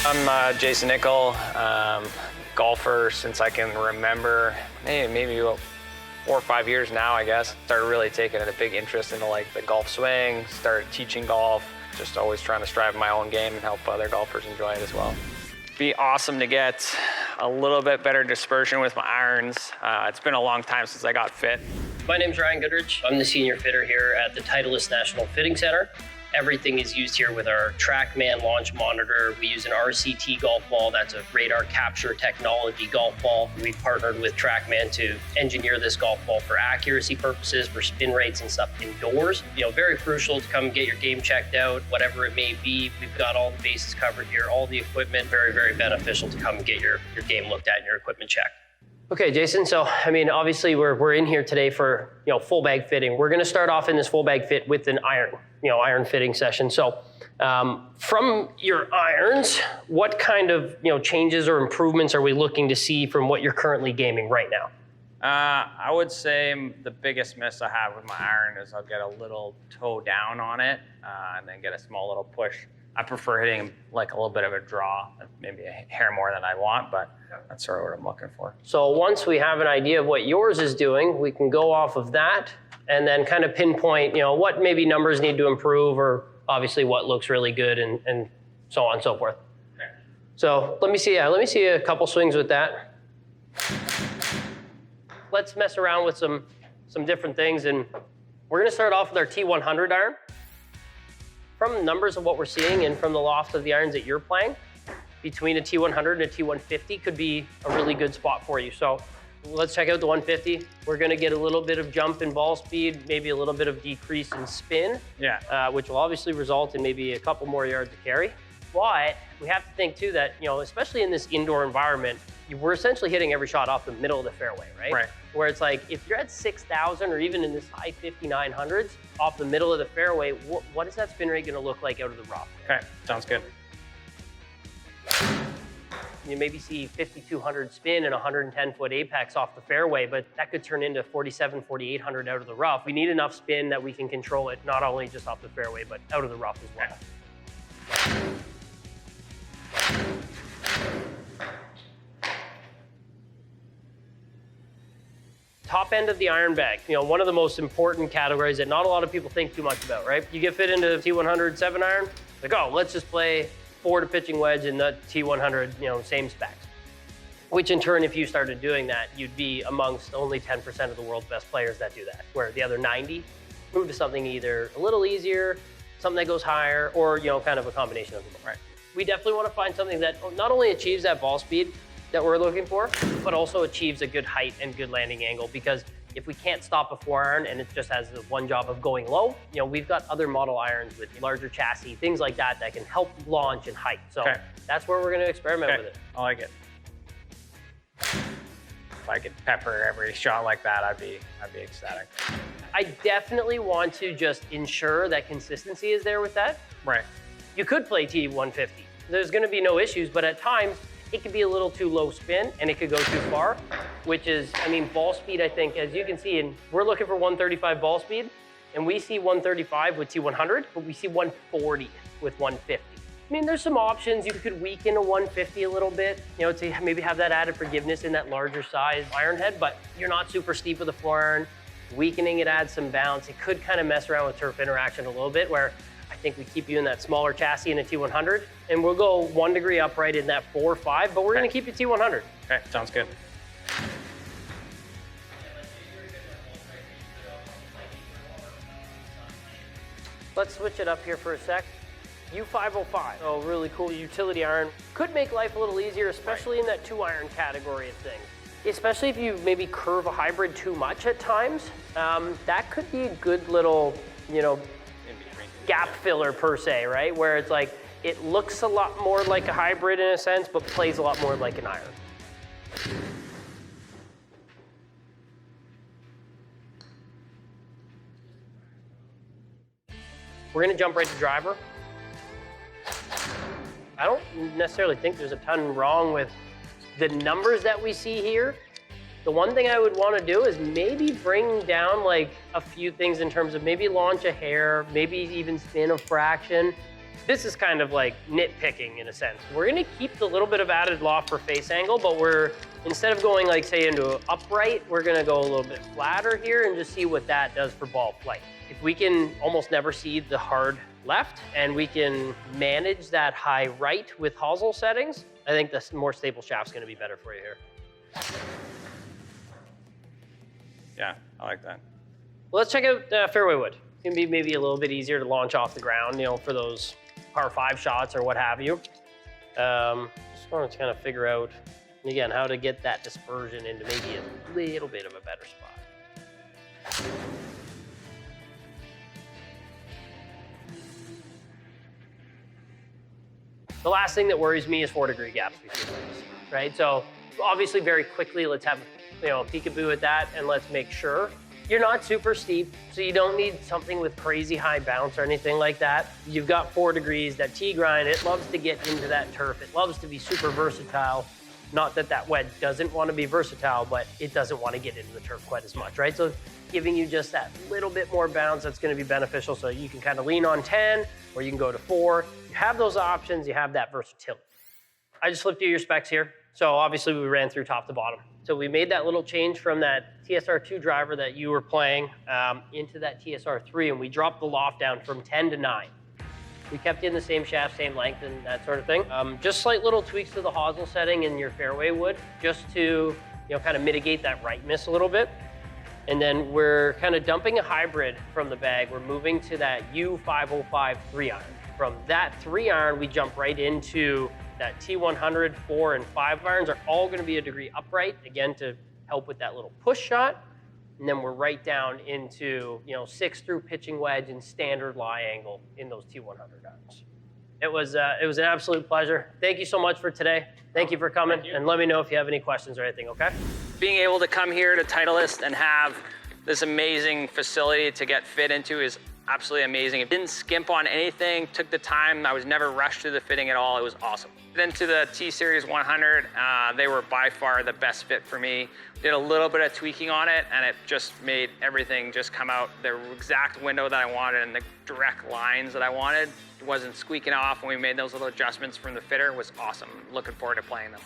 I'm Jayson Nickol, golfer since I can remember, maybe about 4 or 5 years now, I guess. Started really taking a big interest into like the golf swing, started teaching golf, just always trying to strive my own game and help other golfers enjoy it as well. Be awesome to get a little bit better dispersion with my irons. It's been a long time since I got fit. My name's Ryan Goodrich. I'm the senior fitter here at the Titleist National Fitting Center. Everything is used here with our TrackMan launch monitor. We use an RCT golf ball. That's a radar capture technology golf ball. We've partnered with TrackMan to engineer this golf ball for accuracy purposes, for spin rates and stuff indoors. Very crucial to come get your game checked out, whatever it may be. We've got all the bases covered here, all the equipment. Very, very beneficial to come get your game looked at and your equipment checked. Okay, Jayson, so obviously we're in here today for full bag fitting. We're gonna start off in this full bag fit with an iron fitting session. So from your irons, what kind of changes or improvements are we looking to see from what you're currently gaming right now? I would say the biggest miss I have with my iron is I'll get a little toe down on it and then get a small little push. I prefer hitting like a little bit of a draw, maybe a hair more than I want, but that's sort of what I'm looking for. So once we have an idea of what yours is doing, we can go off of that and then kind of pinpoint, what maybe numbers need to improve, or obviously what looks really good, and so on and so forth. Okay. So let me see a couple swings with that. Let's mess around with some different things, and we're gonna start off with our T100 iron. From the numbers of what we're seeing and from the loft of the irons that you're playing, between a T100 and a T150 could be a really good spot for you. So let's check out the 150. We're gonna get a little bit of jump in ball speed, maybe a little bit of decrease in spin, which will obviously result in maybe a couple more yards to carry. But we have to think too that, especially in this indoor environment, we're essentially hitting every shot off the middle of the fairway, right? Right. Where it's like, if you're at 6,000 or even in this high 5,900s off the middle of the fairway, what is that spin rate gonna look like out of the rough? Okay, sounds good. You maybe see 5,200 spin and 110-foot apex off the fairway, but that could turn into 4,700, 4,800 out of the rough. We need enough spin that we can control it, not only just off the fairway, but out of the rough as well. Top end of the iron bag, one of the most important categories that not a lot of people think too much about, right? You get fit into T100 7 iron, like, oh, let's just play 4 to pitching wedge in the T100, same specs. Which in turn, if you started doing that, you'd be amongst only 10% of the world's best players that do that, where the other 90 move to something either a little easier, something that goes higher, or kind of a combination of them. Right. We definitely want to find something that not only achieves that ball speed that we're looking for, but also achieves a good height and good landing angle, because if we can't stop a 4 iron and it just has the one job of going low, we've got other model irons with larger chassis, things like that can help launch and height. So that's where we're going to experiment with it. I like it. If I could pepper every shot like that, I'd be ecstatic. I definitely want to just ensure that consistency is there with that. Right. You could play T150. There's going to be no issues, but at times it could be a little too low spin and it could go too far, which is, ball speed, I think, as you can see, and we're looking for 135 ball speed, and we see 135 with T100, but we see 140 with 150. There's some options. You could weaken a 150 a little bit, to maybe have that added forgiveness in that larger size iron head, but you're not super steep with the 4 iron. Weakening it adds some bounce. It could kind of mess around with turf interaction a little bit, where I think we keep you in that smaller chassis in a T100, and we'll go 1 degree upright in that 4 or 5, but we're gonna keep you T100. Okay, sounds good. Let's switch it up here for a sec. U505, oh, really cool utility iron. Could make life a little easier, especially in that 2 iron category of things. Especially if you maybe curve a hybrid too much at times, that could be a good little, gap filler per se, right? Where it's like, it looks a lot more like a hybrid in a sense, but plays a lot more like an iron. We're gonna jump right to driver. I don't necessarily think there's a ton wrong with the numbers that we see here. The one thing I would want to do is maybe bring down like a few things in terms of maybe launch a hair, maybe even spin a fraction, This is kind of like nitpicking in a sense. We're gonna keep the little bit of added loft for face angle, but instead of going like say into upright, we're gonna go a little bit flatter here and just see what that does for ball flight. If we can almost never see the hard left and we can manage that high right with hosel settings, I think the more stable shaft's gonna be better for you here. Yeah, I like that. Well, let's check out fairway wood. It's gonna be maybe a little bit easier to launch off the ground, for those par 5 shots or what have you. Just want to kind of figure out, again, how to get that dispersion into maybe a little bit of a better spot. The last thing that worries me is 4-degree gaps between legs, right? So obviously very quickly, let's have a peekaboo at that and let's make sure. You're not super steep, so you don't need something with crazy high bounce or anything like that. You've got 4 degrees, that tee grind, it loves to get into that turf. It loves to be super versatile. Not that that wedge doesn't want to be versatile, but it doesn't want to get into the turf quite as much, right? So giving you just that little bit more bounce, that's going to be beneficial. So you can kind of lean on 10 or you can go to 4. You have those options, you have that versatility. I just flipped you your specs here. So obviously we ran through top to bottom. So we made that little change from that TSR2 driver that you were playing into that TSR3, and we dropped the loft down from 10 to 9. We kept in the same shaft, same length, and that sort of thing. Just slight little tweaks to the hosel setting in your fairway wood, just to kind of mitigate that right miss a little bit. And then we're kind of dumping a hybrid from the bag. We're moving to that U505 3-iron. From that 3-iron, we jump right into that T100 4 and 5 irons are all going to be a degree upright, again, to help with that little push shot. And then we're right down into 6 through pitching wedge and standard lie angle in those T100 irons. It was an absolute pleasure. Thank you so much for today. Thank you for coming, and let me know if you have any questions or anything, okay? Being able to come here to Titleist and have this amazing facility to get fit into is absolutely amazing. It didn't skimp on anything, took the time. I was never rushed through the fitting at all. It was awesome. Then to the T-Series 100, they were by far the best fit for me. Did a little bit of tweaking on it, and it just made everything just come out the exact window that I wanted and the direct lines that I wanted. It wasn't squeaking off when we made those little adjustments from the fitter. It was awesome. Looking forward to playing them.